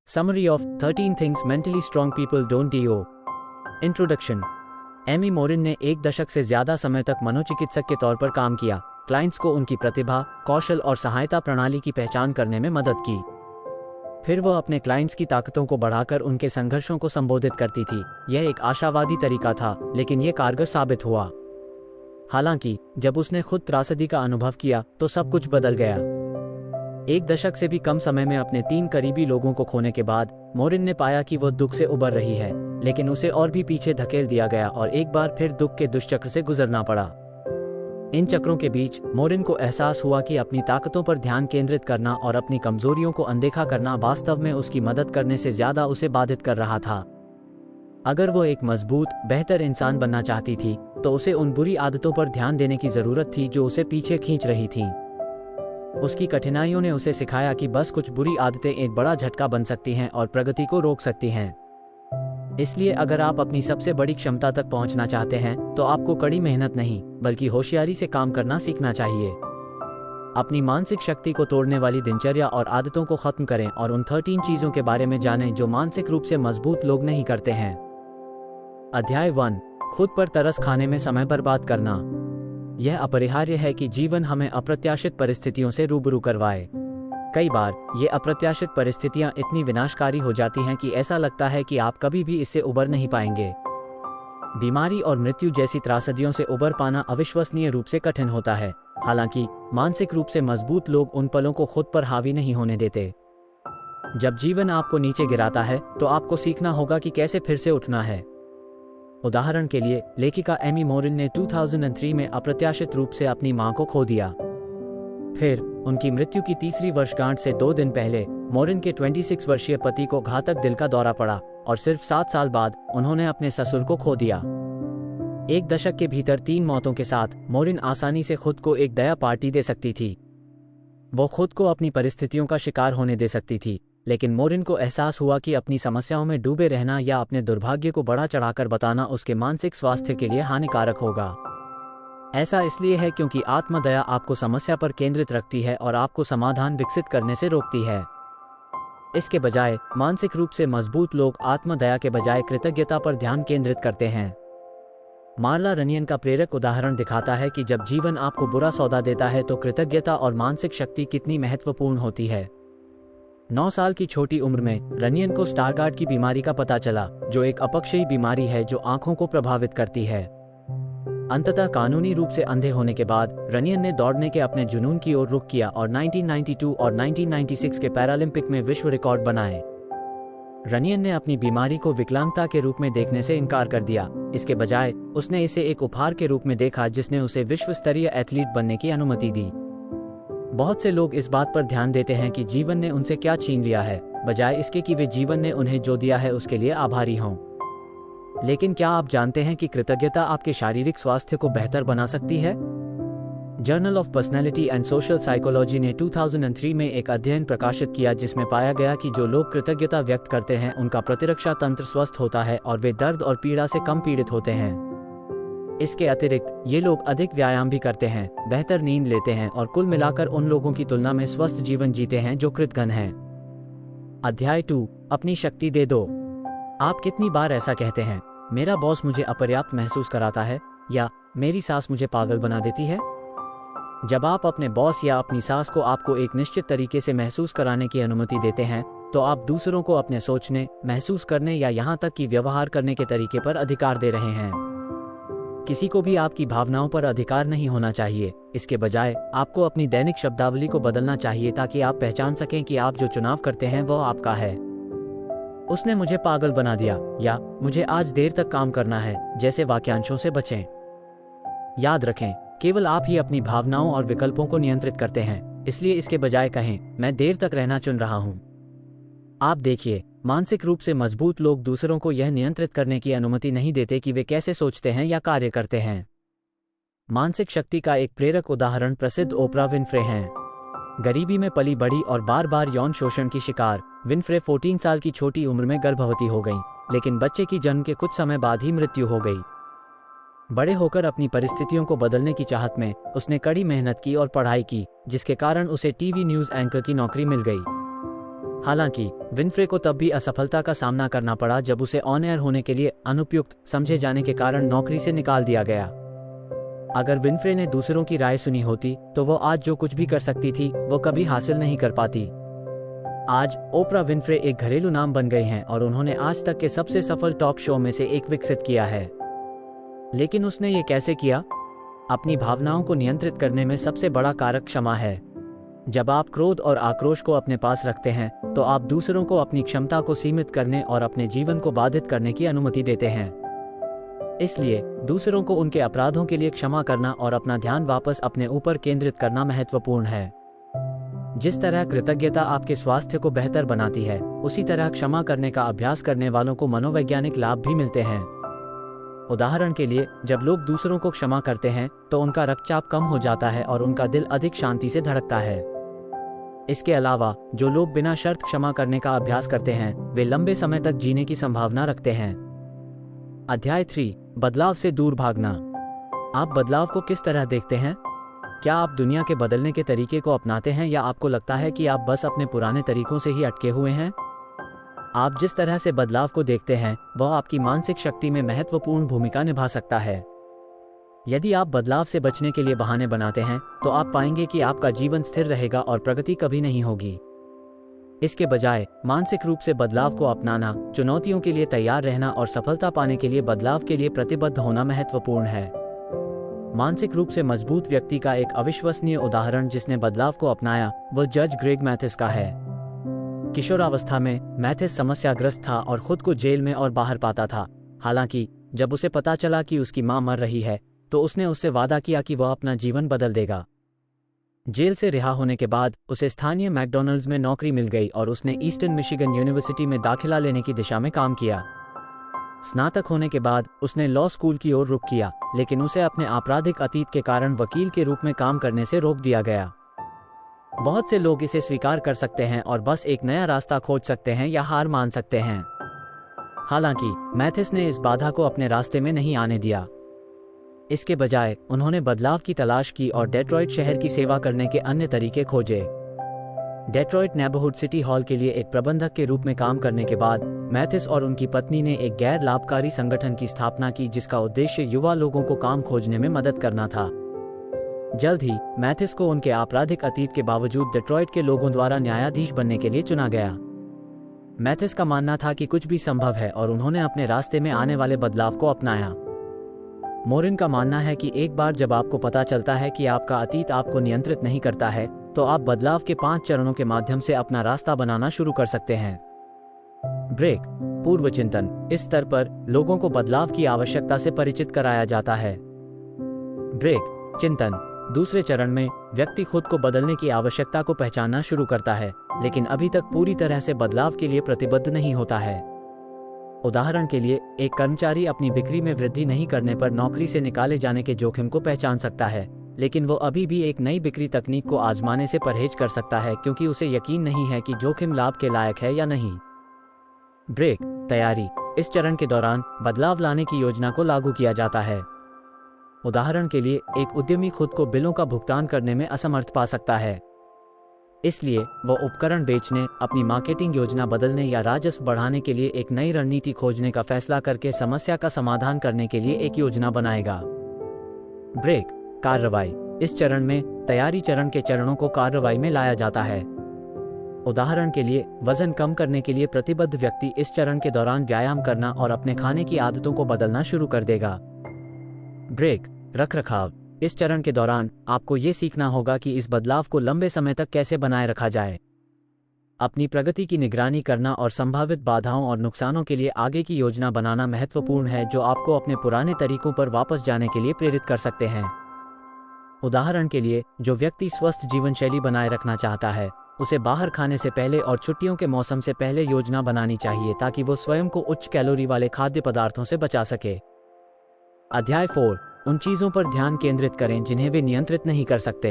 Summary of 13 Things Mentally Strong People Don't Do. Introduction. Amy Morin ने 1 दशक से ज़्यादा समय तक मनोचिकित्सक के तौर पर काम किया, क्लाइंट्स को उनकी प्रतिभा, कौशल और सहायता प्रणाली की पहचान करने में मदद की। फिर वह अपने क्लाइंट्स की ताकतों को बढ़ाकर उनके संघर्षों को संबोधित करती थी। यह एक आशावादी तरीका था, लेकिन यह कारगर साबित हुआ। हालांकि जब उसने खुद त्रासदी का अनुभव किया तो सब कुछ बदल गया। 1 दशक से भी कम समय में अपने 3 करीबी लोगों को खोने के बाद मोरिन ने पाया कि वह दुख से उबर रही है, लेकिन उसे और भी पीछे धकेल दिया गया और एक बार फिर दुख के दुष्चक्र से गुजरना पड़ा। इन चक्रों के बीच मोरिन को एहसास हुआ कि अपनी ताकतों पर ध्यान केंद्रित करना और अपनी कमजोरियों को अनदेखा करना वास्तव में उसकी मदद करने से ज्यादा उसे बाधित कर रहा था। अगर वो एक मजबूत, बेहतर इंसान बनना चाहती थी तो उसे उन बुरी आदतों पर ध्यान देने की जरूरत थी जो उसे पीछे खींच रही थीं। उसकी कठिनाइयों ने उसे सिखाया कि बस कुछ बुरी आदतें एक बड़ा झटका बन सकती हैं और प्रगति को रोक सकती हैं। इसलिए अगर आप अपनी सबसे बड़ी क्षमता तक पहुंचना चाहते हैं तो आपको कड़ी मेहनत नहीं बल्कि होशियारी से काम करना सीखना चाहिए। अपनी मानसिक शक्ति को तोड़ने वाली दिनचर्या और आदतों को खत्म करें और उन 13 चीजों के बारे में जानें जो मानसिक रूप से मजबूत लोग नहीं करते हैं। अध्याय 1, खुद पर तरस खाने में समय बर्बाद करना। यह अपरिहार्य है कि जीवन हमें अप्रत्याशित परिस्थितियों से रूबरू करवाए। कई बार ये अप्रत्याशित परिस्थितियां इतनी विनाशकारी हो जाती हैं कि ऐसा लगता है कि आप कभी भी इससे उबर नहीं पाएंगे। बीमारी और मृत्यु जैसी त्रासदियों से उबर पाना अविश्वसनीय रूप से कठिन होता है। हालांकि मानसिक रूप से मजबूत लोग उन पलों को खुद पर हावी नहीं होने देते। जब जीवन आपको नीचे गिराता है तो आपको सीखना होगा कि कैसे फिर से उठना है। उदाहरण के लिए, लेखिका एमी मोरिन ने 2003 में अप्रत्याशित रूप से अपनी मां को खो दिया। फिर उनकी मृत्यु की 3री वर्षगांठ से 2 दिन पहले मोरिन के 26 वर्षीय पति को घातक दिल का दौरा पड़ा और सिर्फ 7 साल बाद उन्होंने अपने ससुर को खो दिया। 1 दशक के भीतर 3 मौतों के साथ मोरिन आसानी से खुद को एक दया पार्टी दे सकती थी। वो खुद को अपनी परिस्थितियों का शिकार होने दे सकती थी, लेकिन मोरिन को एहसास हुआ कि अपनी समस्याओं में डूबे रहना या अपने दुर्भाग्य को बढ़ा चढ़ाकर बताना उसके मानसिक स्वास्थ्य के लिए हानिकारक होगा। ऐसा इसलिए है क्योंकि आत्मदया आपको समस्या पर केंद्रित रखती है और आपको समाधान विकसित करने से रोकती है। इसके बजाय मानसिक रूप से मजबूत लोग आत्मदया के बजाय कृतज्ञता पर ध्यान केंद्रित करते हैं। मार्ला रनियन का प्रेरक उदाहरण दिखाता है कि जब जीवन आपको बुरा सौदा देता है तो कृतज्ञता और मानसिक शक्ति कितनी महत्वपूर्ण होती है। 9 साल की छोटी उम्र में रनियन को स्टारगार्ड की बीमारी का पता चला, जो एक अपक्षयी बीमारी है जो आंखों को प्रभावित करती है। अंततः कानूनी रूप से अंधे होने के बाद रनियन ने दौड़ने के अपने जुनून की ओर रुख किया और 1992 और 1996 के पैरालंपिक में विश्व रिकॉर्ड बनाए। रनियन ने अपनी बीमारी को विकलांगता के रूप में देखने से इनकार कर दिया। इसके बजाय उसने इसे एक उपहार के रूप में देखा जिसने उसे विश्व स्तरीय एथलीट बनने की अनुमति दी। बहुत से लोग इस बात पर ध्यान देते हैं कि जीवन ने उनसे क्या छीन लिया है, बजाय इसके कि वे जीवन ने उन्हें जो दिया है उसके लिए आभारी हों। लेकिन क्या आप जानते हैं कि कृतज्ञता आपके शारीरिक स्वास्थ्य को बेहतर बना सकती है? Journal of personality and social psychology ने 2003 में एक अध्ययन प्रकाशित किया जिसमें पाया गया कि जो लोग कृतज्ञता व्यक्त करते हैं उनका प्रतिरक्षा तंत्र स्वस्थ होता है और वे दर्द और पीड़ा से कम पीड़ित होते हैं। इसके अतिरिक्त ये लोग अधिक व्यायाम भी करते हैं, बेहतर नींद लेते हैं और कुल मिलाकर उन लोगों की तुलना में स्वस्थ जीवन जीते हैं जो कृतघ्न हैं। अध्याय 2, अपनी शक्ति दे दो। आप कितनी बार ऐसा कहते हैं, मेरा बॉस मुझे अपर्याप्त महसूस कराता है, या मेरी सास मुझे पागल बना देती है? जब आप अपने बॉस या अपनी सास को आपको एक निश्चित तरीके से महसूस कराने की अनुमति देते हैं तो आप दूसरों को अपने सोचने, महसूस करने या यहाँ तक कि व्यवहार करने के तरीके पर अधिकार दे रहे हैं। किसी को भी आपकी भावनाओं पर अधिकार नहीं होना चाहिए। इसके बजाय आपको अपनी दैनिक शब्दावली को बदलना चाहिए ताकि आप पहचान सकें कि आप जो चुनाव करते हैं वह आपका है। उसने मुझे पागल बना दिया या मुझे आज देर तक काम करना है जैसे वाक्यांशों से बचें। याद रखें, केवल आप ही अपनी भावनाओं और विकल्पों को नियंत्रित करते हैं, इसलिए इसके बजाय कहें, मैं देर तक रहना चुन रहा हूं। आप देखिए, मानसिक रूप से मजबूत लोग दूसरों को यह नियंत्रित करने की अनुमति नहीं देते कि वे कैसे सोचते हैं या कार्य करते हैं। मानसिक शक्ति का एक प्रेरक उदाहरण प्रसिद्ध ओपरा विनफ्रे हैं। गरीबी में पली बड़ी और बार बार यौन शोषण की शिकार, विनफ्रे 14 साल की छोटी उम्र में गर्भवती हो गईं, लेकिन बच्चे की जन्म के कुछ समय बाद ही मृत्यु हो गई। बड़े होकर अपनी परिस्थितियों को बदलने की चाहत में उसने कड़ी मेहनत की और पढ़ाई की, जिसके कारण उसे टीवी न्यूज एंकर की नौकरी मिल गई। हालांकि विनफ्रे को तब भी असफलता का सामना करना पड़ा जब उसे ऑन एयर होने के लिए अनुपयुक्त समझे जाने के कारण नौकरी से निकाल दिया गया। अगर विनफ्रे ने दूसरों की राय सुनी होती तो वो आज जो कुछ भी कर सकती थी वो कभी हासिल नहीं कर पाती। आज ओपरा विनफ्रे एक घरेलू नाम बन गई हैं और उन्होंने आज तक के सबसे सफल टॉक शो में से एक विकसित किया है। लेकिन उसने ये कैसे किया? अपनी भावनाओं को नियंत्रित करने में सबसे बड़ा कारक क्षमा है। जब आप क्रोध और आक्रोश को अपने पास रखते हैं तो आप दूसरों को अपनी क्षमता को सीमित करने और अपने जीवन को बाधित करने की अनुमति देते हैं। इसलिए दूसरों को उनके अपराधों के लिए क्षमा करना और अपना ध्यान वापस अपने ऊपर केंद्रित करना महत्वपूर्ण है। जिस तरह कृतज्ञता आपके स्वास्थ्य को बेहतर बनाती है, उसी तरह क्षमा करने का अभ्यास करने वालों को मनोवैज्ञानिक लाभ भी मिलते हैं। उदाहरण के लिए, जब लोग दूसरों को क्षमा करते हैं तो उनका रक्तचाप कम हो जाता है और उनका दिल अधिक शांति से धड़कता है। इसके अलावा जो लोग बिना शर्त क्षमा करने का अभ्यास करते हैं वे लंबे समय तक जीने की संभावना रखते हैं। अध्याय 3, बदलाव से दूर भागना। आप बदलाव को किस तरह देखते हैं? क्या आप दुनिया के बदलने के तरीके को अपनाते हैं या आपको लगता है कि आप बस अपने पुराने तरीकों से ही अटके हुए हैं? आप जिस तरह से बदलाव को देखते हैं वह आपकी मानसिक शक्ति में महत्वपूर्ण भूमिका निभा सकता है। यदि आप बदलाव से बचने के लिए बहाने बनाते हैं तो आप पाएंगे कि आपका जीवन स्थिर रहेगा और प्रगति कभी नहीं होगी। इसके बजाय मानसिक रूप से बदलाव को अपनाना, चुनौतियों के लिए तैयार रहना और सफलता पाने के लिए बदलाव के लिए प्रतिबद्ध होना महत्वपूर्ण है। मानसिक रूप से मजबूत व्यक्ति का एक अविश्वसनीय उदाहरण जिसने बदलाव को अपनाया वह जज ग्रेग मैथिस का है। किशोरावस्था में मैथिस समस्याग्रस्त था और खुद को जेल में और बाहर पाता था। हालांकि जब उसे पता चला कि उसकी मां मर रही है तो उसने उससे वादा किया कि वह अपना जीवन बदल देगा। जेल से रिहा होने के बाद उसे स्थानीय मैकडॉनल्ड्स में नौकरी मिल गई और उसने ईस्टर्न मिशिगन यूनिवर्सिटी में दाखिला लेने की दिशा में काम किया। स्नातक होने के बाद उसने लॉ स्कूल की ओर रुख किया, लेकिन उसे अपने आपराधिक अतीत के कारण वकील के रूप में काम करने से रोक दिया गया। बहुत से लोग इसे स्वीकार कर सकते हैं और बस एक नया रास्ता खोज सकते हैं या हार मान सकते हैं। हालांकि मैथिस ने इस बाधा को अपने रास्ते में नहीं आने दिया। इसके बजाय उन्होंने बदलाव की तलाश की और डेट्रॉइट शहर की सेवा करने के अन्य तरीके खोजे। डेट्रॉइट नेबरहुड सिटी हॉल के लिए एक प्रबंधक के रूप में काम करने के बाद मैथिस और उनकी पत्नी ने एक गैर लाभकारी संगठन की स्थापना की जिसका उद्देश्य युवा लोगों को काम खोजने में मदद करना था। जल्द ही मैथिस को उनके आपराधिक अतीत के बावजूद डेट्रॉइट के लोगों द्वारा न्यायाधीश बनने के लिए चुना गया। मैथिस का मानना था कि कुछ भी संभव है और उन्होंने अपने रास्ते में आने वाले बदलाव को अपनाया। मोरिन का मानना है कि एक बार जब आपको पता चलता है कि आपका अतीत आपको नियंत्रित नहीं करता है तो आप बदलाव के 5 चरणों के माध्यम से अपना रास्ता बनाना शुरू कर सकते हैं। ब्रेक, पूर्व चिंतन। इस स्तर पर लोगों को बदलाव की आवश्यकता से परिचित कराया जाता है। ब्रेक, चिंतन। दूसरे चरण में व्यक्ति खुद को बदलने की आवश्यकता को पहचानना शुरू करता है, लेकिन अभी तक पूरी तरह से बदलाव के लिए प्रतिबद्ध नहीं होता है। उदाहरण के लिए, एक कर्मचारी अपनी बिक्री में वृद्धि नहीं करने पर नौकरी से निकाले जाने के जोखिम को पहचान सकता है, लेकिन वो अभी भी एक नई बिक्री तकनीक को आजमाने से परहेज कर सकता है क्योंकि उसे यकीन नहीं है कि जोखिम लाभ के लायक है या नहीं। ब्रेक, तैयारी। इस चरण के दौरान बदलाव लाने की योजना को लागू किया जाता है। उदाहरण के लिए, एक उद्यमी खुद को बिलों का भुगतान करने में असमर्थ पा सकता है, इसलिए वह उपकरण बेचने, अपनी मार्केटिंग योजना बदलने या राजस्व बढ़ाने के लिए एक नई रणनीति खोजने का फैसला करके समस्या का समाधान करने के लिए एक योजना बनाएगा। ब्रेक, कार्रवाई। इस चरण में तैयारी चरण के चरणों को कार्रवाई में लाया जाता है। उदाहरण के लिए, वजन कम करने के लिए प्रतिबद्ध व्यक्ति इस चरण के दौरान व्यायाम करना और अपने खाने की आदतों को बदलना शुरू कर देगा। ब्रेक, रखरखाव। इस चरण के दौरान आपको ये सीखना होगा कि इस बदलाव को लंबे समय तक कैसे बनाए रखा जाए। अपनी प्रगति की निगरानी करना और संभावित बाधाओं और नुकसानों के लिए आगे की योजना बनाना महत्वपूर्ण है जो आपको अपने पुराने तरीकों पर वापस जाने के लिए प्रेरित कर सकते हैं। उदाहरण के लिए, जो व्यक्ति स्वस्थ जीवन शैली बनाए रखना चाहता है उसे बाहर खाने से पहले और छुट्टियों के मौसम से पहले योजना बनानी चाहिए ताकि वो स्वयं को उच्च कैलोरी वाले खाद्य पदार्थों से बचा सके। अध्याय 4, उन चीजों पर ध्यान केंद्रित करें जिन्हें वे नियंत्रित नहीं कर सकते।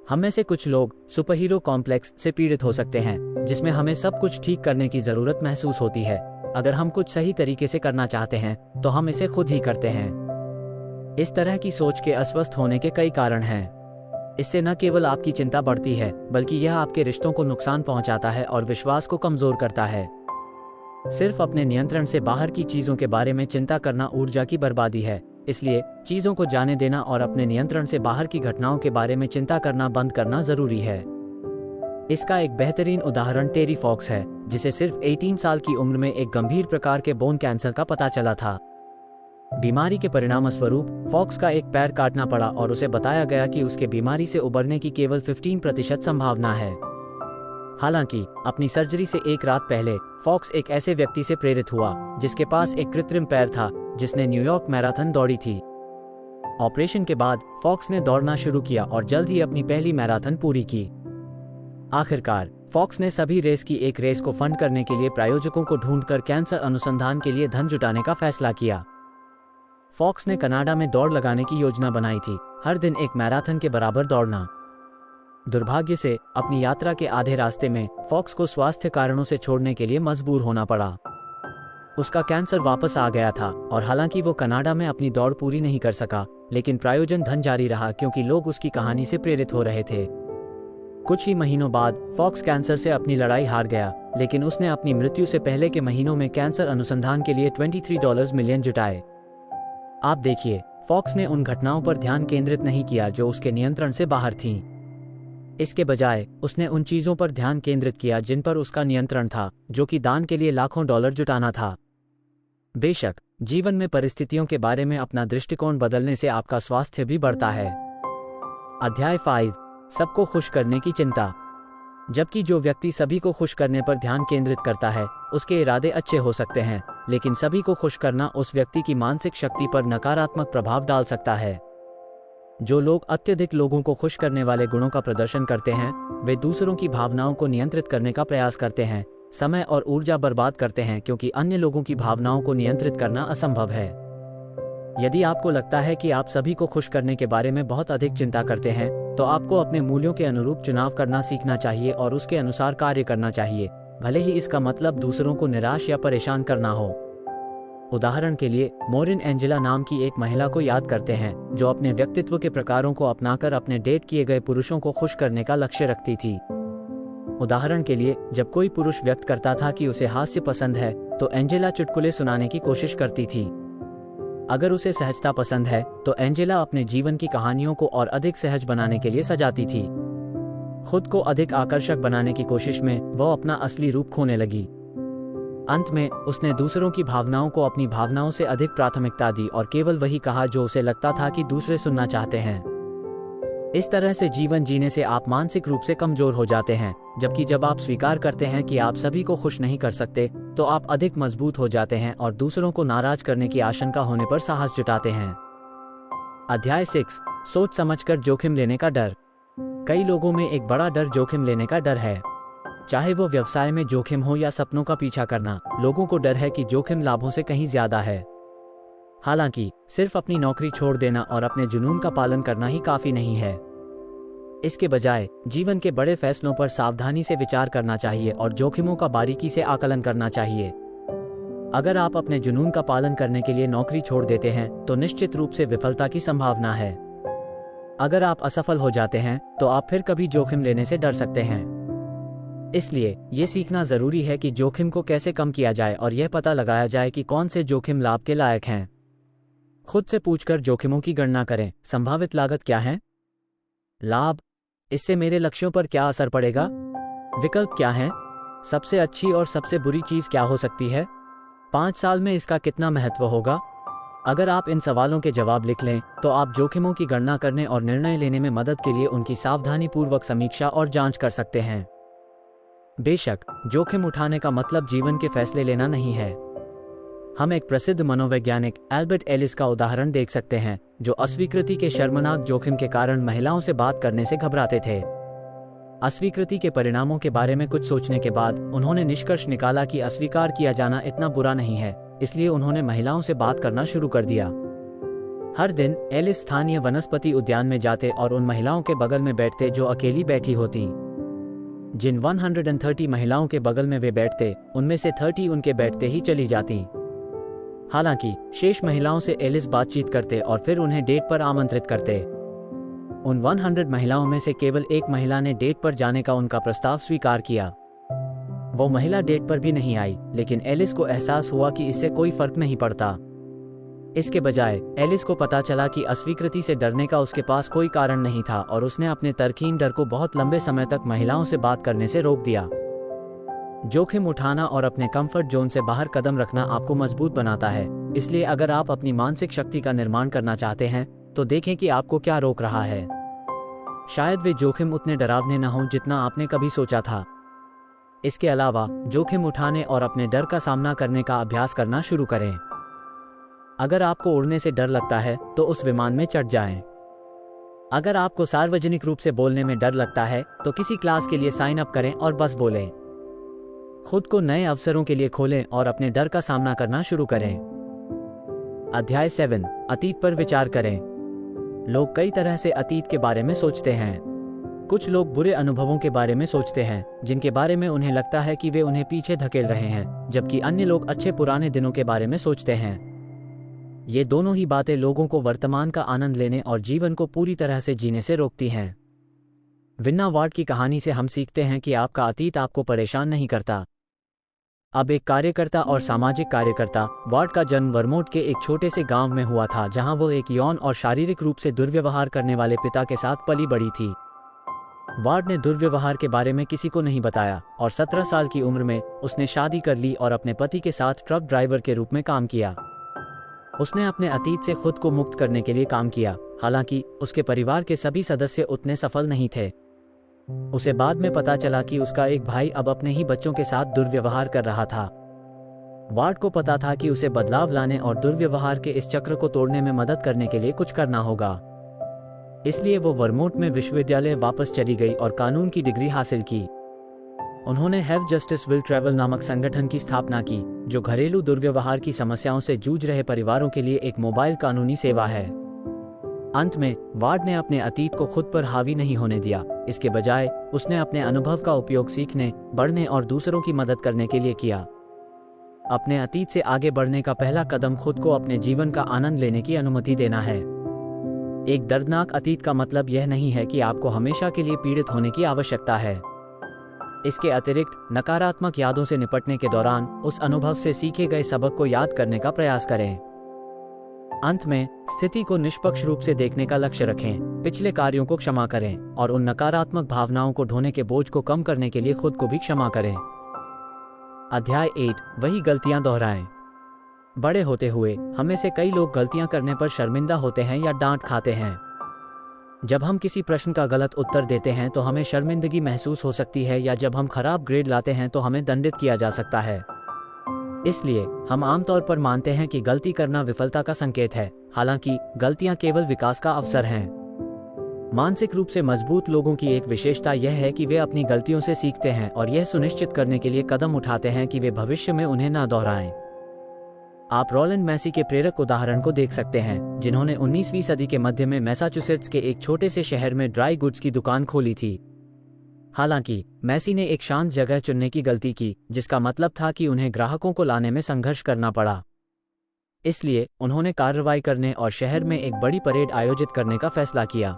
हम में से कुछ लोग सुपरहीरो कॉम्प्लेक्स से पीड़ित हो सकते हैं, जिसमें हमें सब कुछ ठीक करने की जरूरत महसूस होती है। अगर हम कुछ सही तरीके से करना चाहते हैं तो हम इसे खुद ही करते हैं। इस तरह की सोच के अस्वस्थ होने के कई कारण हैं। इससे न केवल आपकी चिंता बढ़ती है, बल्कि यह आपके रिश्तों को नुकसान पहुंचाता है और विश्वास को कमजोर करता है। सिर्फ अपने नियंत्रण से बाहर की चीजों के बारे में चिंता करना ऊर्जा की बर्बादी है। इसलिए चीजों को जाने देना और अपने नियंत्रण से बाहर की घटनाओं के बारे में चिंता करना बंद करना जरूरी है। इसका एक बेहतरीन उदाहरण टेरी फॉक्स है, जिसे सिर्फ 18 साल की उम्र में एक गंभीर प्रकार के बोन कैंसर का पता चला था। बीमारी के परिणामस्वरूप फॉक्स का एक पैर काटना पड़ा और उसे बताया गया कि उसके बीमारी से उबरने की केवल 15% संभावना है। हालांकि अपनी सर्जरी से एक रात पहले फॉक्स एक ऐसे व्यक्ति से प्रेरित हुआ जिसके पास एक कृत्रिम पैर था, जिसने न्यूयॉर्क मैराथन दौड़ी थी। ऑपरेशन के बाद फॉक्स ने दौड़ना शुरू किया और जल्द ही अपनी पहली मैराथन पूरी की। आखिरकार फॉक्स ने सभी रेस की एक रेस को फंड करने के लिए प्रायोजकों को ढूंढकर कैंसर अनुसंधान के लिए धन जुटाने का फैसला किया। फॉक्स ने कनाडा में दौड़ लगाने की योजना बनाई थी, हर दिन एक मैराथन के बराबर दौड़ना। दुर्भाग्य से अपनी यात्रा के आधे रास्ते में फॉक्स को स्वास्थ्य कारणों से छोड़ने के लिए मजबूर होना पड़ा। उसका कैंसर वापस आ गया था और हालांकि वो कनाडा में अपनी दौड़ पूरी नहीं कर सका, लेकिन प्रायोजन धन जारी रहा क्योंकि लोग उसकी कहानी से प्रेरित हो रहे थे। कुछ ही महीनों बाद फॉक्स कैंसर से अपनी लड़ाई हार गया, लेकिन उसने अपनी मृत्यु से पहले के महीनों में कैंसर अनुसंधान के लिए $23 मिलियन जुटाए। आप देखिए, फॉक्स ने उन घटनाओं पर ध्यान केंद्रित नहीं किया जो उसके नियंत्रण से बाहर थीं। इसके बजाय उसने उन चीजों पर ध्यान केंद्रित किया जिन पर उसका नियंत्रण था, जो कि दान के लिए लाखों डॉलर जुटाना था। बेशक जीवन में परिस्थितियों के बारे में अपना दृष्टिकोण बदलने से आपका स्वास्थ्य भी बढ़ता है। अध्याय 5, सबको खुश करने की चिंता। जबकि जो व्यक्ति सभी को खुश करने पर ध्यान केंद्रित करता है, उसके इरादे अच्छे हो सकते हैं, लेकिन सभी को खुश करना उस व्यक्ति की मानसिक शक्ति पर नकारात्मक प्रभाव डाल सकता है। जो लोग अत्यधिक लोगों को खुश करने वाले गुणों का प्रदर्शन करते हैं, वे दूसरों की भावनाओं को नियंत्रित करने का प्रयास करते हैं, समय और ऊर्जा बर्बाद करते हैं, क्योंकि अन्य लोगों की भावनाओं को नियंत्रित करना असंभव है। यदि आपको लगता है कि आप सभी को खुश करने के बारे में बहुत अधिक चिंता करते हैं, तो आपको अपने मूल्यों के अनुरूप चुनाव करना सीखना चाहिए और उसके अनुसार कार्य करना चाहिए, भले ही इसका मतलब दूसरों को निराश या परेशान करना हो। उदाहरण के लिए मोरिन एंजेला नाम की एक महिला को याद करते हैं, जो अपने व्यक्तित्व के प्रकारों को अपनाकर अपने डेट किए गए पुरुषों को खुश करने का लक्ष्य रखती थी। उदाहरण के लिए, जब कोई पुरुष व्यक्त करता था कि उसे हास्य पसंद है, तो एंजेला चुटकुले सुनाने की कोशिश करती थी। अगर उसे सहजता पसंद है, तो एंजेला अपने जीवन की कहानियों को और अधिक सहज बनाने के लिए सजाती थी। खुद को अधिक आकर्षक बनाने की कोशिश में वह अपना असली रूप खोने लगी। अंत में उसने दूसरों की भावनाओं को अपनी भावनाओं से अधिक प्राथमिकता दी और केवल वही कहा जो उसे लगता था कि दूसरे सुनना चाहते हैं। इस तरह से जीवन जीने से आप मानसिक रूप से कमजोर हो जाते हैं, जबकि जब आप स्वीकार करते हैं कि आप सभी को खुश नहीं कर सकते, तो आप अधिक मजबूत हो जाते हैं और दूसरों को नाराज करने की आशंका होने पर साहस जुटाते हैं। अध्याय 6, सोच समझकर जोखिम लेने का डर। कई लोगों में एक बड़ा डर जोखिम लेने का डर है। चाहे वो व्यवसाय में जोखिम हो या सपनों का पीछा करना, लोगों को डर है कि जोखिम लाभों से कहीं ज्यादा है। हालांकि सिर्फ अपनी नौकरी छोड़ देना और अपने जुनून का पालन करना ही काफी नहीं है। इसके बजाय जीवन के बड़े फैसलों पर सावधानी से विचार करना चाहिए और जोखिमों का बारीकी से आकलन करना चाहिए। अगर आप अपने जुनून का पालन करने के लिए नौकरी छोड़ देते हैं, तो निश्चित रूप से विफलता की संभावना है। अगर आप असफल हो जाते हैं, तो आप फिर कभी जोखिम लेने से डर सकते हैं। इसलिए ये सीखना जरूरी है कि जोखिम को कैसे कम किया जाए और यह पता लगाया जाए कि कौन से जोखिम लाभ के लायक हैं। खुद से पूछकर जोखिमों की गणना करें। संभावित लागत क्या है? लाभ, इससे मेरे लक्ष्यों पर क्या असर पड़ेगा? विकल्प क्या हैं? सबसे अच्छी और सबसे बुरी चीज क्या हो सकती है? 5 साल में इसका कितना महत्व होगा? अगर आप इन सवालों के जवाब लिख लें, तो आप जोखिमों की गणना करने और निर्णय लेने में मदद के लिए उनकी सावधानीपूर्वक समीक्षा और जांच कर सकते हैं। बेशक जोखिम उठाने का मतलब जीवन के फैसले लेना नहीं है। हम एक प्रसिद्ध मनोवैज्ञानिक एल्बर्ट एलिस का उदाहरण देख सकते हैं, जो अस्वीकृति के शर्मनाक जोखिम के कारण महिलाओं से बात करने से घबराते थे। अस्वीकृति के परिणामों के बारे में कुछ सोचने के बाद उन्होंने निष्कर्ष निकाला कि अस्वीकार किया जाना इतना बुरा नहीं है, इसलिए उन्होंने महिलाओं से बात करना शुरू कर दिया। हर दिन एलिस स्थानीय वनस्पति उद्यान में जाते और उन महिलाओं के बगल में बैठते जो अकेली बैठी होती। जिन 130 महिलाओं के बगल में वे बैठते, उनमें से 30 उनके बैठते ही चली जाती। हालांकि शेष महिलाओं से एलिस बातचीत करते और फिर उन्हें डेट पर आमंत्रित करते। उन 100 महिलाओं में से केवल एक महिला ने डेट पर जाने का उनका प्रस्ताव स्वीकार किया। वो महिला डेट पर भी नहीं आई, लेकिन एलिस को एहसास हुआ कि इससे कोई फर्क नहीं पड़ता। इसके बजाय एलिस को पता चला कि अस्वीकृति से डरने का उसके पास कोई कारण नहीं था और उसने अपने तरकीन डर को बहुत लंबे समय तक महिलाओं से बात करने से रोक दिया। जोखिम उठाना और अपने कंफर्ट जोन से बाहर कदम रखना आपको मजबूत बनाता है, इसलिए अगर आप अपनी मानसिक शक्ति का निर्माण करना चाहते हैं तो देखें कि आपको क्या रोक रहा है। शायद वे जोखिम उतने डरावने न हों जितना आपने कभी सोचा था। इसके अलावा जोखिम उठाने और अपने डर का सामना करने का अभ्यास करना शुरू करें। अगर आपको उड़ने से डर लगता है तो उस विमान में चढ़ जाएं। अगर आपको सार्वजनिक रूप से बोलने में डर लगता है तो किसी क्लास के लिए साइन अप करें और बस बोलें। खुद को नए अवसरों के लिए खोलें और अपने डर का सामना करना शुरू करें। अध्याय 7, अतीत पर विचार करें। लोग कई तरह से अतीत के बारे में सोचते हैं। कुछ लोग बुरे अनुभवों के बारे में सोचते हैं जिनके बारे में उन्हें लगता है कि वे उन्हें पीछे धकेल रहे हैं, जबकि अन्य लोग अच्छे पुराने दिनों के बारे में सोचते हैं। ये दोनों ही बातें लोगों को वर्तमान का आनंद लेने और जीवन को पूरी तरह से जीने से रोकती हैं। विन्ना वार्ड की कहानी से हम सीखते हैं कि आपका अतीत आपको परेशान नहीं करता। अब एक कार्यकर्ता और सामाजिक कार्यकर्ता वार्ड का जन्म वर्मोंट के एक छोटे से गांव में हुआ था, जहां वो एक यौन और शारीरिक रूप से दुर्व्यवहार करने वाले पिता के साथ पली बड़ी थी। वार्ड ने दुर्व्यवहार के बारे में किसी को नहीं बताया और 17 साल की उम्र में उसने शादी कर ली और अपने पति के साथ ट्रक ड्राइवर के रूप में काम किया। उसने अपने अतीत से खुद को मुक्त करने के लिए काम किया, हालांकि उसके परिवार के सभी सदस्य उतने सफल नहीं थे। उसे बाद में पता चला कि उसका एक भाई अब अपने ही बच्चों के साथ दुर्व्यवहार कर रहा था। वार्ड को पता था कि उसे बदलाव लाने और दुर्व्यवहार के इस चक्र को तोड़ने में मदद करने के लिए कुछ करना होगा। इसलिए वो वर्मोंट में विश्वविद्यालय वापस चली गई और कानून की डिग्री हासिल की। उन्होंने हैव जस्टिस विल ट्रैवल नामक संगठन की स्थापना की, जो घरेलू दुर्व्यवहार की समस्याओं से जूझ रहे परिवारों के लिए एक मोबाइल कानूनी सेवा है। अंत में वार्ड ने अपने अतीत को खुद पर हावी नहीं होने दिया। इसके बजाय उसने अपने अनुभव का उपयोग सीखने, बढ़ने और दूसरों की मदद करने के लिए किया। अपने अतीत से आगे बढ़ने का पहला कदम खुद को अपने जीवन का आनंद लेने की अनुमति देना है। एक दर्दनाक अतीत का मतलब यह नहीं है कि आपको हमेशा के लिए पीड़ित होने की आवश्यकता है। इसके अतिरिक्त नकारात्मक यादों से निपटने के दौरान उस अनुभव से सीखे गए सबक को याद करने का प्रयास करें। अंत में स्थिति को निष्पक्ष रूप से देखने का लक्ष्य रखें, पिछले कार्यों को क्षमा करें और उन नकारात्मक भावनाओं को ढोने के बोझ को कम करने के लिए खुद को भी क्षमा करें। अध्याय 8, वही गलतियां दोहराएं। बड़े होते हुए हमें से कई लोग गलतियां करने पर शर्मिंदा होते हैं या डांट खाते हैं। जब हम किसी प्रश्न का गलत उत्तर देते हैं तो हमें शर्मिंदगी महसूस हो सकती है, या जब हम खराब ग्रेड लाते हैं तो हमें दंडित किया जा सकता है। इसलिए हम आमतौर पर मानते हैं कि गलती करना विफलता का संकेत है, हालांकि गलतियां केवल विकास का अवसर हैं। मानसिक रूप से मजबूत लोगों की एक विशेषता यह है कि वे अपनी गलतियों से सीखते हैं और यह सुनिश्चित करने के लिए कदम उठाते हैं कि वे भविष्य में उन्हें न दोहराएं। आप रोलैंड मैसी के प्रेरक उदाहरण को देख सकते हैं, जिन्होंने 19वीं सदी के मध्य में मैसाचुसेट्स के एक छोटे से शहर में ड्राई गुड्स की दुकान खोली थी। हालांकि मैसी ने एक शांत जगह चुनने की गलती की, जिसका मतलब था कि उन्हें ग्राहकों को लाने में संघर्ष करना पड़ा। इसलिए उन्होंने कार्रवाई करने और शहर में एक बड़ी परेड आयोजित करने का फैसला किया।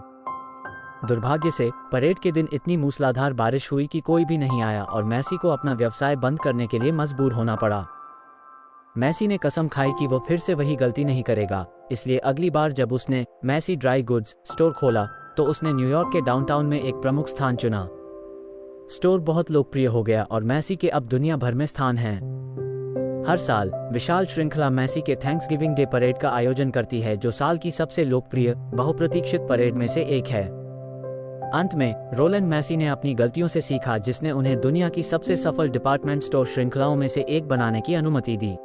दुर्भाग्य से परेड के दिन इतनी मूसलाधार बारिश हुई कि कोई भी नहीं आया और मैसी को अपना व्यवसाय बंद करने के लिए मजबूर होना पड़ा। मैसी ने कसम खाई कि वो फिर से वही गलती नहीं करेगा, इसलिए अगली बार जब उसने मैसी ड्राई गुड्स स्टोर खोला तो उसने न्यूयॉर्क के डाउनटाउन में एक प्रमुख स्थान चुना। स्टोर बहुत लोकप्रिय हो गया और मैसी के अब दुनिया भर में स्थान हैं। हर साल विशाल श्रृंखला मैसी के थैंक्सगिविंग डे परेड का आयोजन करती है, जो साल की सबसे लोकप्रिय बहुप्रतीक्षित परेड में से एक है। अंत में रोलैंड मैसी ने अपनी गलतियों से सीखा, जिसने उन्हें दुनिया की सबसे सफल डिपार्टमेंट स्टोर श्रृंखलाओं में से एक बनाने की अनुमति दी।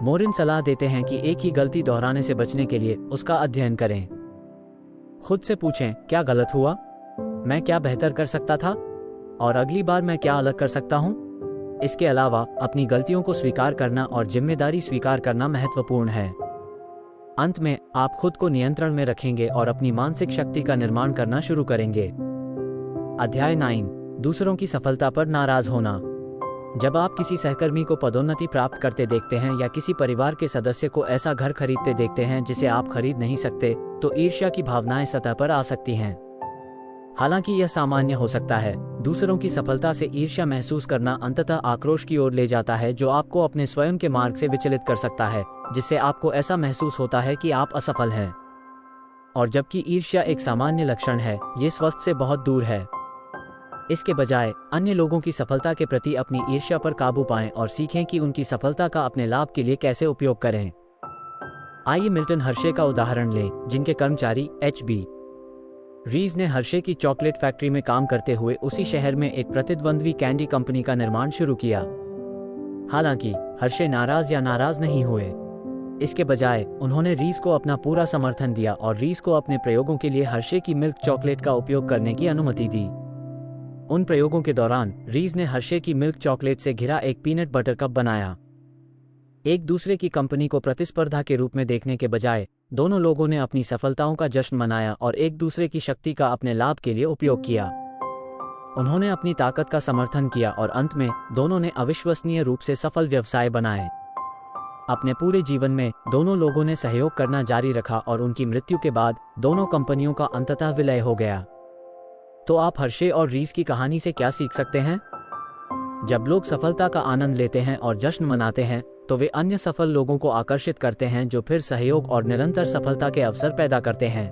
मोरिन सलाह देते हैं कि एक ही गलती दोहराने से बचने के लिए उसका अध्ययन करें। खुद से पूछें, क्या गलत हुआ? मैं क्या बेहतर कर सकता था? और अगली बार मैं क्या अलग कर सकता हूँ? इसके अलावा अपनी गलतियों को स्वीकार करना और जिम्मेदारी स्वीकार करना महत्वपूर्ण है। अंत में आप खुद को नियंत्रण में रखेंगे और अपनी मानसिक शक्ति का निर्माण करना शुरू करेंगे। अध्याय 9, दूसरों की सफलता पर नाराज होना। जब आप किसी सहकर्मी को पदोन्नति प्राप्त करते देखते हैं या किसी परिवार के सदस्य को ऐसा घर खरीदते देखते हैं जिसे आप खरीद नहीं सकते, तो ईर्ष्या की भावनाएं सतह पर आ सकती हैं। हालांकि यह सामान्य हो सकता है। दूसरों की सफलता से ईर्ष्या महसूस करना अंततः आक्रोश की ओर ले जाता है, जो आपको अपने स्वयं के मार्ग से विचलित कर सकता है, जिससे आपको ऐसा महसूस होता है कि आप असफल हैं। और जबकि ईर्ष्या एक सामान्य लक्षण है, ये स्वस्थ से बहुत दूर है। इसके बजाय अन्य लोगों की सफलता के प्रति अपनी ईर्ष्या पर काबू पाएं और सीखें कि उनकी सफलता का अपने लाभ के लिए कैसे उपयोग करें। आइए मिल्टन हर्शे का उदाहरण लें, जिनके कर्मचारी एच.बी. रीज ने हर्शे की चॉकलेट फैक्ट्री में काम करते हुए उसी शहर में एक प्रतिद्वंद्वी कैंडी कंपनी का निर्माण शुरू किया। हालांकि हर्शे नाराज नहीं हुए। इसके बजाय उन्होंने रीज को अपना पूरा समर्थन दिया और रीज को अपने प्रयोगों के लिए हर्शे की मिल्क चॉकलेट का उपयोग करने की अनुमति दी। उन प्रयोगों के दौरान रीज ने हर्शे की मिल्क चॉकलेट से घिरा एक पीनट बटर कप बनाया। एक दूसरे की कंपनी को प्रतिस्पर्धा के रूप में देखने के बजाय दोनों लोगों ने अपनी सफलताओं का जश्न मनाया और एक दूसरे की शक्ति का अपने लाभ के लिए उपयोग किया। उन्होंने अपनी ताकत का समर्थन किया और अंत में दोनों ने अविश्वसनीय रूप से सफल व्यवसाय बनाए। अपने पूरे जीवन में दोनों लोगों ने सहयोग करना जारी रखा और उनकी मृत्यु के बाद दोनों कंपनियों का अंततः विलय हो गया। तो आप हर्शे और रीज की कहानी से क्या सीख सकते हैं? जब लोग सफलता का आनंद लेते हैं और जश्न मनाते हैं, तो वे अन्य सफल लोगों को आकर्षित करते हैं, जो फिर सहयोग और निरंतर सफलता के अवसर पैदा करते हैं।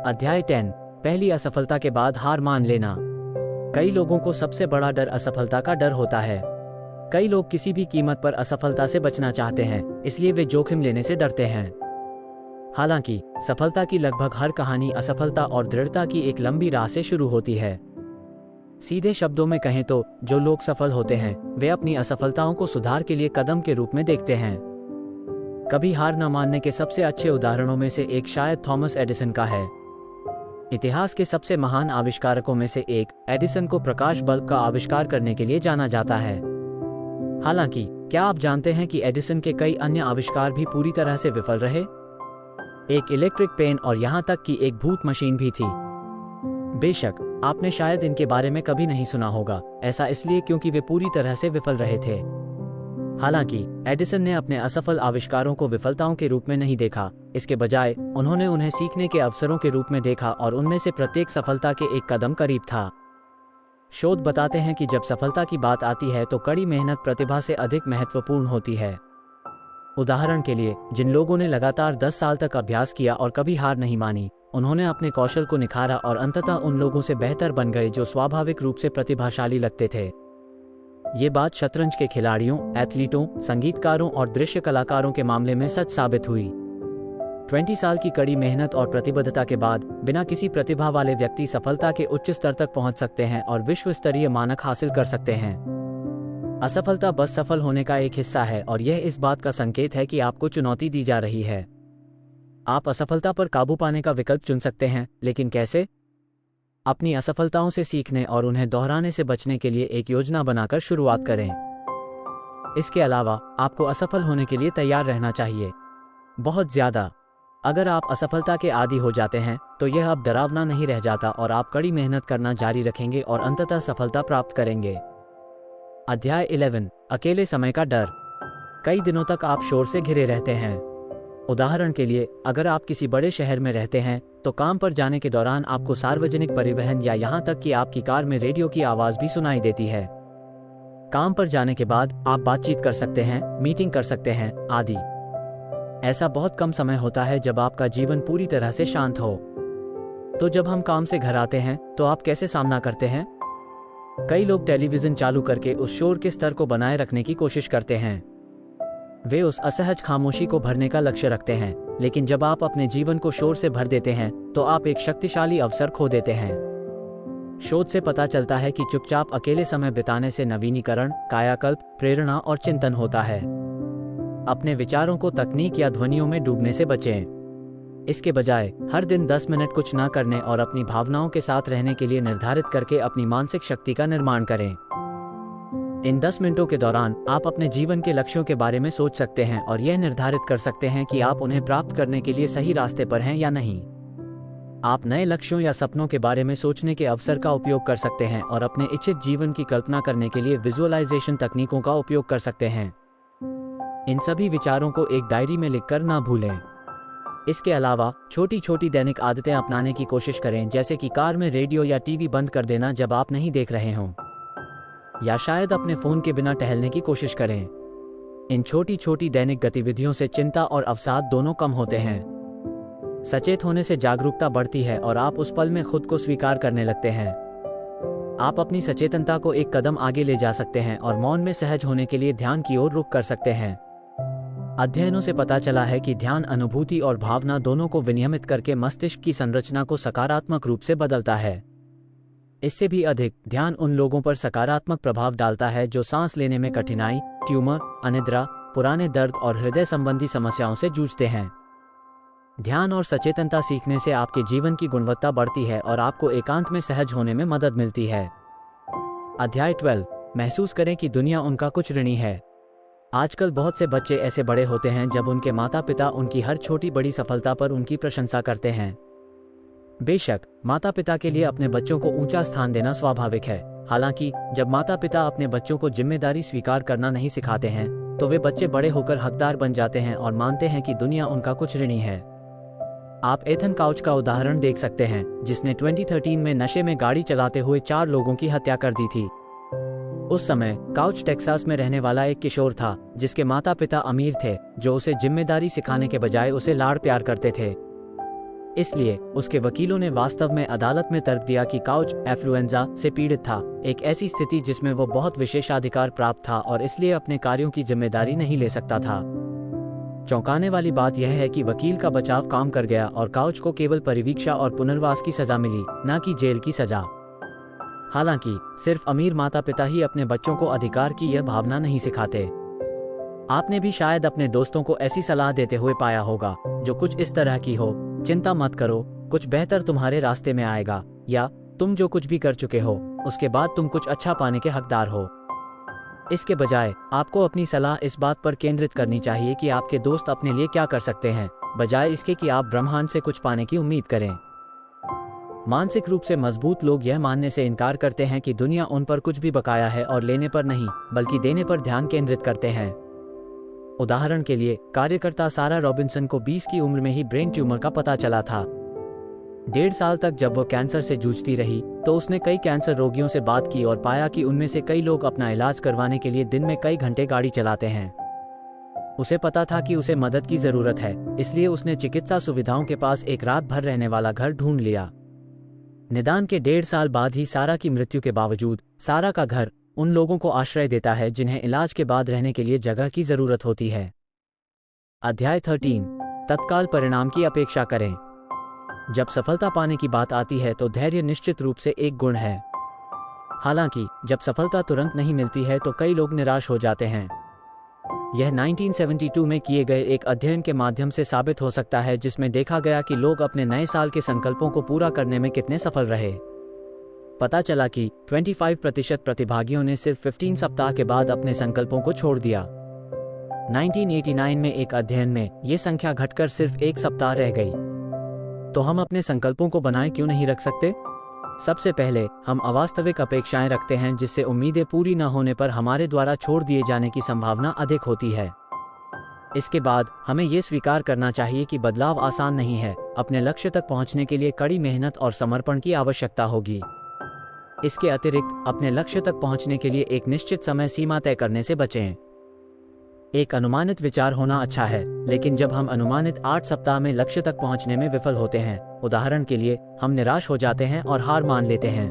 अध्याय 10। पहली असफलता के बाद हार मान लेना। कई लोगों को सबसे बड़ा डर असफलता का डर होता है। कई लोग किसी भी कीमत पर असफलता से बचना चाहते हैं, इसलिए वे जोखिम लेने से डरते हैं। हालांकि सफलता की लगभग हर कहानी असफलता और दृढ़ता की एक लंबी राह से शुरू होती है। सीधे शब्दों में कहें तो जो लोग सफल होते हैं, वे अपनी असफलताओं को सुधार के लिए कदम के रूप में देखते हैं। कभी हार न मानने के सबसे अच्छे उदाहरणों में से एक शायद थॉमस एडिसन का है। इतिहास के सबसे महान आविष्कारकों में से एक, एडिसन को प्रकाश बल्ब का आविष्कार करने के लिए जाना जाता है। हालांकि क्या आप जानते हैं कि एडिसन के कई अन्य आविष्कार भी पूरी तरह से विफल रहे? एक इलेक्ट्रिक पेन और यहाँ तक कि एक भूत मशीन भी थी। बेशक आपने शायद इनके बारे में कभी नहीं सुना होगा, ऐसा इसलिए क्योंकि वे पूरी तरह से विफल रहे थे। हालांकि एडिसन ने अपने असफल आविष्कारों को विफलताओं के रूप में नहीं देखा, इसके बजाय उन्होंने उन्हें सीखने के अवसरों के रूप में देखा और उनमें से प्रत्येक सफलता के एक कदम करीब था। शोध बताते हैं कि जब सफलता की बात आती है तो कड़ी मेहनत प्रतिभा से अधिक महत्वपूर्ण होती है। उदाहरण के लिए, जिन लोगों ने लगातार 10 साल तक अभ्यास किया और कभी हार नहीं मानी, उन्होंने अपने कौशल को निखारा और अंततः उन लोगों से बेहतर बन गए जो स्वाभाविक रूप से प्रतिभाशाली लगते थे। ये बात शतरंज के खिलाड़ियों, एथलीटों, संगीतकारों और दृश्य कलाकारों के मामले में सच साबित हुई। 20 साल की कड़ी मेहनत और प्रतिबद्धता के बाद बिना किसी प्रतिभा वाले व्यक्ति सफलता के उच्च स्तर तक पहुंच सकते हैं और विश्व स्तरीय मानक हासिल कर सकते हैं। असफलता बस सफल होने का एक हिस्सा है और यह इस बात का संकेत है कि आपको चुनौती दी जा रही है। आप असफलता पर काबू पाने का विकल्प चुन सकते हैं, लेकिन कैसे? अपनी असफलताओं से सीखने और उन्हें दोहराने से बचने के लिए एक योजना बनाकर शुरुआत करें। इसके अलावा आपको असफल होने के लिए तैयार रहना चाहिए, बहुत ज्यादा। अगर आप असफलता के आदी हो जाते हैं तो यह अब डरावना नहीं रह जाता और आप कड़ी मेहनत करना जारी रखेंगे और अंततः सफलता प्राप्त करेंगे। अध्याय 11। अकेले समय का डर। कई दिनों तक आप शोर से घिरे रहते हैं। उदाहरण के लिए, अगर आप किसी बड़े शहर में रहते हैं तो काम पर जाने के दौरान आपको सार्वजनिक परिवहन या यहाँ तक कि आपकी कार में रेडियो की आवाज भी सुनाई देती है। काम पर जाने के बाद आप बातचीत कर सकते हैं, मीटिंग कर सकते हैं, आदि। ऐसा बहुत कम समय होता है जब आपका जीवन पूरी तरह से शांत हो। तो जब हम काम से घर आते हैं तो आप कैसे सामना करते हैं? कई लोग टेलीविजन चालू करके उस शोर के स्तर को बनाए रखने की कोशिश करते हैं। वे उस असहज खामोशी को भरने का लक्ष्य रखते हैं, लेकिन जब आप अपने जीवन को शोर से भर देते हैं तो आप एक शक्तिशाली अवसर खो देते हैं। शोध से पता चलता है कि चुपचाप अकेले समय बिताने से नवीनीकरण, कायाकल्प, प्रेरणा और चिंतन होता है। अपने विचारों को तकनीक या ध्वनियों में डूबने से बचें। इसके बजाय हर दिन 10 मिनट कुछ ना करने और अपनी भावनाओं के साथ रहने के लिए निर्धारित करके अपनी मानसिक शक्ति का निर्माण करें। इन 10 मिनटों के दौरान आप अपने जीवन के लक्ष्यों के बारे में सोच सकते हैं और यह निर्धारित कर सकते हैं कि आप उन्हें प्राप्त करने के लिए सही रास्ते पर हैं या नहीं। आप नए लक्ष्यों या सपनों के बारे में सोचने के अवसर का उपयोग कर सकते हैं और अपने इच्छित जीवन की कल्पना करने के लिए विजुअलाइजेशन तकनीकों का उपयोग कर सकते हैं। इन सभी विचारों को एक डायरी में लिखकर ना भूलें। इसके अलावा छोटी छोटी दैनिक आदतें अपनाने की कोशिश करें, जैसे कि कार में रेडियो या टीवी बंद कर देना जब आप नहीं देख रहे हों, या शायद अपने फोन के बिना टहलने की कोशिश करें। इन छोटी छोटी दैनिक गतिविधियों से चिंता और अवसाद दोनों कम होते हैं। सचेत होने से जागरूकता बढ़ती है और आप उस पल में खुद को स्वीकार करने लगते हैं। आप अपनी सचेतनता को एक कदम आगे ले जा सकते हैं और मौन में सहज होने के लिए ध्यान की ओर रुख कर सकते हैं। अध्ययनों से पता चला है कि ध्यान अनुभूति और भावना दोनों को विनियमित करके मस्तिष्क की संरचना को सकारात्मक रूप से बदलता है। इससे भी अधिक, ध्यान उन लोगों पर सकारात्मक प्रभाव डालता है जो सांस लेने में कठिनाई, ट्यूमर, अनिद्रा, पुराने दर्द और हृदय संबंधी समस्याओं से जूझते हैं। ध्यान और सचेतनता सीखने से आपके जीवन की गुणवत्ता बढ़ती है और आपको एकांत में सहज होने में मदद मिलती है। अध्याय 12, महसूस करें कि दुनिया उनका कुछ ऋणी है। आजकल बहुत से बच्चे ऐसे बड़े होते हैं जब उनके माता पिता उनकी हर छोटी बड़ी सफलता पर उनकी प्रशंसा करते हैं। बेशक, माता पिता के लिए अपने बच्चों को ऊंचा स्थान देना स्वाभाविक है। हालांकि जब माता पिता अपने बच्चों को जिम्मेदारी स्वीकार करना नहीं सिखाते हैं, तो वे बच्चे बड़े होकर हकदार बन जाते हैं और मानते हैं कि दुनिया उनका कुछ ऋणी है। आप एथन काउच का उदाहरण देख सकते हैं, जिसने 2013 में नशे में गाड़ी चलाते हुए 4 लोगों की हत्या कर दी थी। उस समय काउच टेक्सास में रहने वाला एक किशोर था, जिसके माता पिता अमीर थे, जो उसे जिम्मेदारी सिखाने के बजाय उसे लाड़ प्यार करते थे। इसलिए उसके वकीलों ने वास्तव में अदालत में तर्क दिया कि काउच एफ्लुएंजा से पीड़ित था, एक ऐसी स्थिति जिसमें वो बहुत विशेषाधिकार प्राप्त था और इसलिए अपने कार्यों की जिम्मेदारी नहीं ले सकता था। चौंकाने वाली बात यह है कि वकील का बचाव काम कर गया और काउच को केवल परिवीक्षा और पुनर्वास की सजा मिली, न कि जेल की सजा। हालांकि सिर्फ अमीर माता पिता ही अपने बच्चों को अधिकार की यह भावना नहीं सिखाते। आपने भी शायद अपने दोस्तों को ऐसी सलाह देते हुए पाया होगा, जो कुछ इस तरह की हो: चिंता मत करो, कुछ बेहतर तुम्हारे रास्ते में आएगा, या तुम जो कुछ भी कर चुके हो उसके बाद तुम कुछ अच्छा पाने के हकदार हो। इसके बजाय आपको अपनी सलाह इस बात पर केंद्रित करनी चाहिए कि आपके दोस्त अपने लिए क्या कर सकते हैं, बजाय इसके कि आप ब्रह्मांड से कुछ पाने की उम्मीद करें। मानसिक रूप से मजबूत लोग यह मानने से इनकार करते हैं कि दुनिया उन पर कुछ भी बकाया है और लेने पर नहीं, बल्कि देने पर ध्यान केंद्रित करते हैं। उदाहरण के लिए, कार्यकर्ता सारा रॉबिन्सन को 20 की उम्र में ही ब्रेन ट्यूमर का पता चला था। 1.5 साल तक जब वो कैंसर से जूझती रही, तो उसने कई कैंसर रोगियों से बात की और पाया कि उनमें से कई लोग अपना इलाज करवाने के लिए दिन में कई घंटे गाड़ी चलाते हैं। उसे पता था कि उसे मदद की जरूरत है, इसलिए उसने चिकित्सा सुविधाओं के पास एक रात भर रहने वाला घर ढूंढ लिया। निदान के 1.5 साल बाद ही सारा की मृत्यु के बावजूद सारा का घर उन लोगों को आश्रय देता है जिन्हें इलाज के बाद रहने के लिए जगह की जरूरत होती है। अध्याय 13, तत्काल परिणाम की अपेक्षा करें। जब सफलता पाने की बात आती है तो धैर्य निश्चित रूप से एक गुण है। हालांकि जब सफलता तुरंत नहीं मिलती है तो कई लोग निराश हो जाते हैं। यह 1972 में किए गए एक अध्ययन के माध्यम से साबित हो सकता है, जिसमें देखा गया कि लोग अपने नए साल के संकल्पों को पूरा करने में कितने सफल रहे। पता चला कि 25% प्रतिभागियों ने सिर्फ 15 सप्ताह के बाद अपने संकल्पों को छोड़ दिया। 1989 में एक अध्ययन में ये संख्या घटकर सिर्फ 1 सप्ताह रह गई। तो हम अपने संकल्पों को बनाए क्यों नहीं रख सकते? सबसे पहले, हम अवास्तविक अपेक्षाएं रखते हैं, जिससे उम्मीदें पूरी न होने पर हमारे द्वारा छोड़ दिए जाने की संभावना अधिक होती है। इसके बाद हमें ये स्वीकार करना चाहिए कि बदलाव आसान नहीं है। अपने लक्ष्य तक पहुंचने के लिए कड़ी मेहनत और समर्पण की आवश्यकता होगी। इसके अतिरिक्त अपने लक्ष्य तक पहुंचने के लिए एक निश्चित समय सीमा तय करने से बचें। एक अनुमानित विचार होना अच्छा है, लेकिन जब हम अनुमानित 8 सप्ताह में लक्ष्य तक पहुंचने में विफल होते हैं, उदाहरण के लिए, हम निराश हो जाते हैं और हार मान लेते हैं।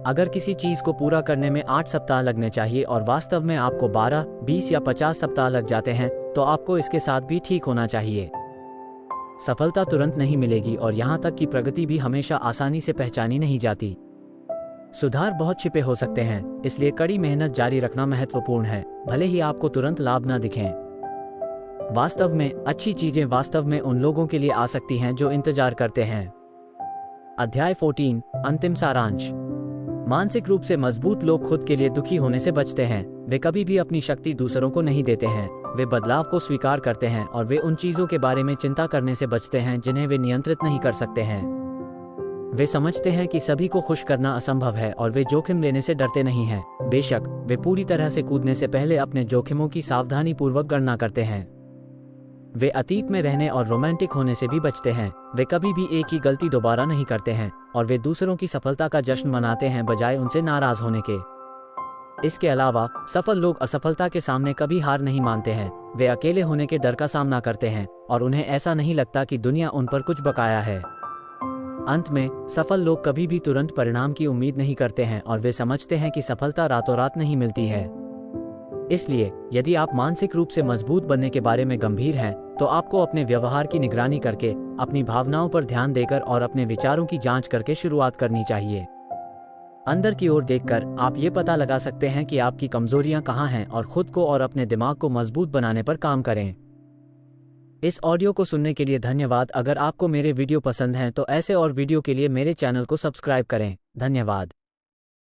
अगर किसी चीज को पूरा करने में 8 सप्ताह लगने चाहिए और वास्तव में आपको 12, 20 या 50 सप्ताह लग जाते हैं, तो आपको इसके साथ भी ठीक होना चाहिए। सफलता तुरंत नहीं मिलेगी और यहाँ तक कि प्रगति भी हमेशा आसानी से पहचानी नहीं जाती। सुधार बहुत छिपे हो सकते हैं, इसलिए कड़ी मेहनत जारी रखना महत्वपूर्ण है, भले ही आपको तुरंत लाभ न दिखें। वास्तव में अच्छी चीजें वास्तव में उन लोगों के लिए आ सकती हैं जो इंतजार करते हैं। अध्याय 14, अंतिम सारांश। मानसिक रूप से मजबूत लोग खुद के लिए दुखी होने से बचते हैं। वे कभी भी अपनी शक्ति दूसरों को नहीं देते हैं। वे बदलाव को स्वीकार करते हैं और वे उन चीजों के बारे में चिंता करने से बचते हैं जिन्हें वे नियंत्रित नहीं कर सकते हैं। वे समझते हैं कि सभी को खुश करना असंभव है और वे जोखिम लेने से डरते नहीं हैं। बेशक, वे पूरी तरह से कूदने से पहले अपने जोखिमों की सावधानीपूर्वक गणना करते हैं। वे अतीत में रहने और रोमांटिक होने से भी बचते हैं। वे कभी भी एक ही गलती दोबारा नहीं करते हैं और वे दूसरों की सफलता का जश्न मनाते हैं बजाय उनसे नाराज होने के। इसके अलावा सफल लोग असफलता के सामने कभी हार नहीं मानते हैं। वे अकेले होने के डर का सामना करते हैं और उन्हें ऐसा नहीं लगता कि दुनिया उन पर कुछ बकाया है। अंत में सफल लोग कभी भी तुरंत परिणाम की उम्मीद नहीं करते हैं और वे समझते हैं कि सफलता रातों रात नहीं मिलती है। इसलिए यदि आप मानसिक रूप से मजबूत बनने के बारे में गंभीर हैं, तो आपको अपने व्यवहार की निगरानी करके, अपनी भावनाओं पर ध्यान देकर और अपने विचारों की जांच करके शुरुआत करनी चाहिए। अंदर की ओर देखकर आप ये पता लगा सकते हैं कि आपकी कमजोरियां कहाँ हैं और खुद को और अपने दिमाग को मजबूत बनाने पर काम करें। इस ऑडियो को सुनने के लिए धन्यवाद। अगर आपको मेरे वीडियो पसंद हैं तो ऐसे और वीडियो के लिए मेरे चैनल को सब्सक्राइब करें। धन्यवाद।